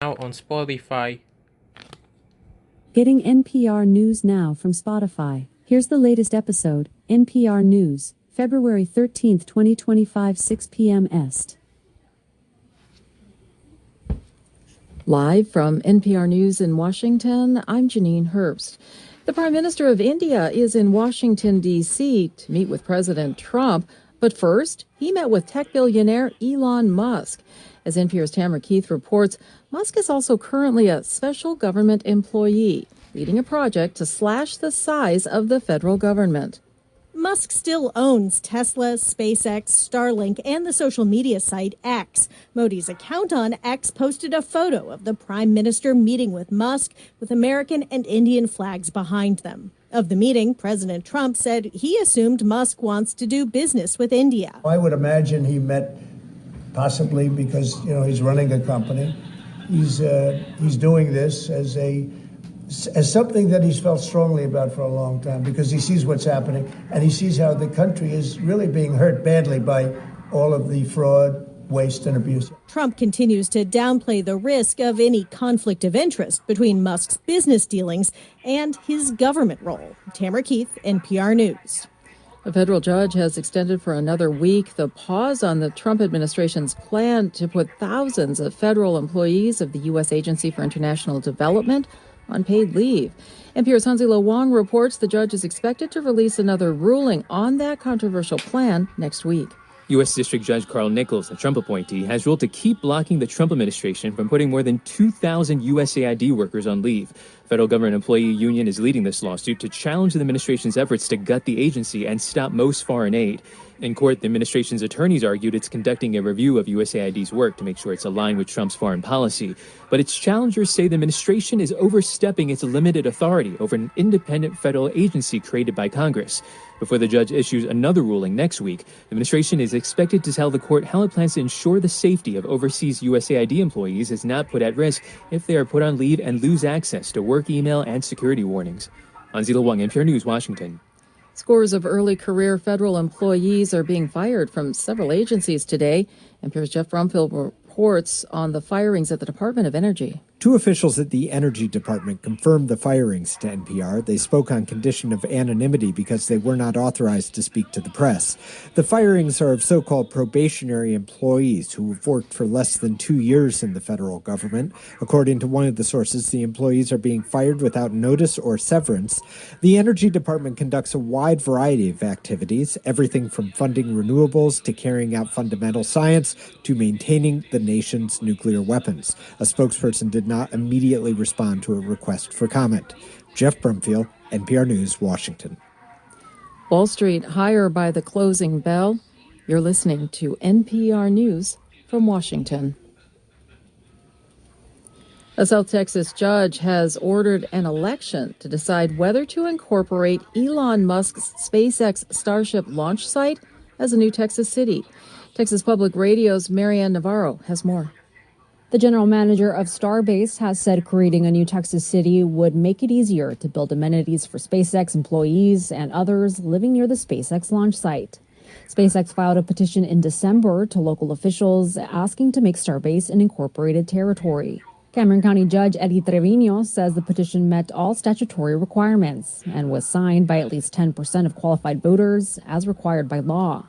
Now on Spotify. Getting NPR News Now from Spotify. Here's the latest episode, NPR News, February 13th, 2025, 6 p.m. Est. Live from NPR News in Washington, I'm Janine Herbst. The Prime Minister of India is in Washington, D.C. to meet with President Trump. But first, he met with tech billionaire Elon Musk. As NPR's Tamara Keith reports, Musk is also currently a special government employee, leading a project to slash the size of the federal government. Musk still owns Tesla, SpaceX, Starlink, and the social media site X. Modi's account on X posted a photo of the prime minister meeting with Musk with American and Indian flags behind them. Of the meeting, President Trump said he assumed Musk wants to do business with India. I would imagine he met possibly because, he's running a company. He's doing this as something that he's felt strongly about for a long time because he sees what's happening and he sees how the country is really being hurt badly by all of the fraud, waste, and abuse. Trump continues to downplay the risk of any conflict of interest between Musk's business dealings and his government role. Tamara Keith, NPR News. A federal judge has extended for another week the pause on the Trump administration's plan to put thousands of federal employees of the U.S. Agency for International Development on paid leave. NPR's Hanzila Wong reports the judge is expected to release another ruling on that controversial plan next week. U.S. District Judge Carl Nichols, a Trump appointee, has ruled to keep blocking the Trump administration from putting more than 2,000 USAID workers on leave. Federal government employee union is leading this lawsuit to challenge the administration's efforts to gut the agency and stop most foreign aid. In court, the administration's attorneys argued it's conducting a review of USAID's work to make sure it's aligned with Trump's foreign policy. But its challengers say the administration is overstepping its limited authority over an independent federal agency created by Congress. Before the judge issues another ruling next week, the administration is expected to tell the court how it plans to ensure the safety of overseas USAID employees is not put at risk if they are put on leave and lose access to work email and security warnings. Hanzila Wong, NPR News, Washington. Scores of early career federal employees are being fired from several agencies today. NPR's Jeff Brumfield reports on the firings at the Department of Energy. Two officials at the Energy Department confirmed the firings to NPR. They spoke on condition of anonymity because they were not authorized to speak to the press. The firings are of so-called probationary employees who have worked for less than 2 years in the federal government. According to one of the sources, the employees are being fired without notice or severance. The Energy Department conducts a wide variety of activities, everything from funding renewables to carrying out fundamental science to maintaining the nation's nuclear weapons. A spokesperson did not immediately respond to a request for comment. Jeff Brumfield, NPR News, Washington. Wall Street higher by the closing bell. You're listening to NPR News from Washington. A South Texas judge has ordered an election to decide whether to incorporate Elon Musk's SpaceX Starship launch site as a new Texas city. Texas Public Radio's Marianne Navarro has more. The general manager of Starbase has said creating a new Texas city would make it easier to build amenities for SpaceX employees and others living near the SpaceX launch site. SpaceX filed a petition in December to local officials asking to make Starbase an incorporated territory. Cameron County Judge Eddie Trevino says the petition met all statutory requirements and was signed by at least 10% of qualified voters as required by law.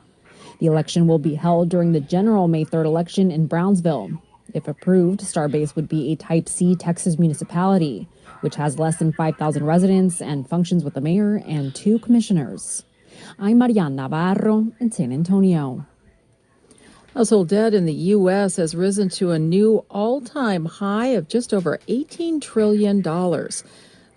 The election will be held during the general May 3rd election in Brownsville. If approved, Starbase would be a Type C Texas municipality, which has less than 5,000 residents and functions with a mayor and 2 commissioners. I'm Marianne Navarro in San Antonio. Household debt in the U.S. has risen to a new all-time high of just over $18 trillion.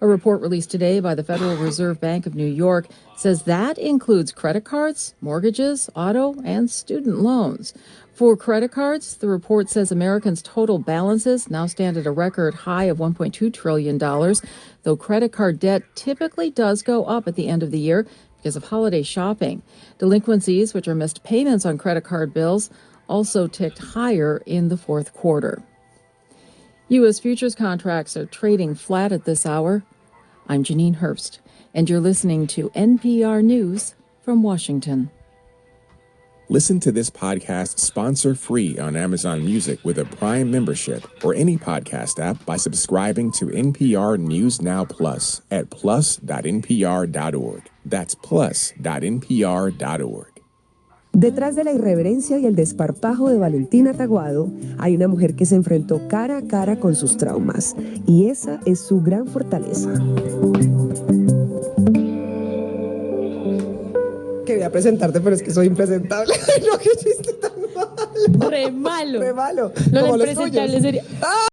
A report released today by the Federal Reserve Bank of New York says that includes credit cards, mortgages, auto, and student loans. For credit cards, the report says Americans' total balances now stand at a record high of $1.2 trillion, though credit card debt typically does go up at the end of the year because of holiday shopping. Delinquencies, which are missed payments on credit card bills, also ticked higher in the fourth quarter. U.S. futures contracts are trading flat at this hour. I'm Janine Herbst, and you're listening to NPR News from Washington. Listen to this podcast sponsor-free on Amazon Music with a Prime membership or any podcast app by subscribing to NPR News Now Plus at plus.npr.org. That's plus.npr.org. Detrás de la irreverencia y el desparpajo de Valentina Taguado, hay una mujer que se enfrentó cara a cara con sus traumas, y esa es su gran fortaleza. Quería presentarte, pero es que soy impresentable. No, qué chiste tan malo. Re malo. Re malo. No, Como lo los impresentable tuyos. sería... ¡Ah!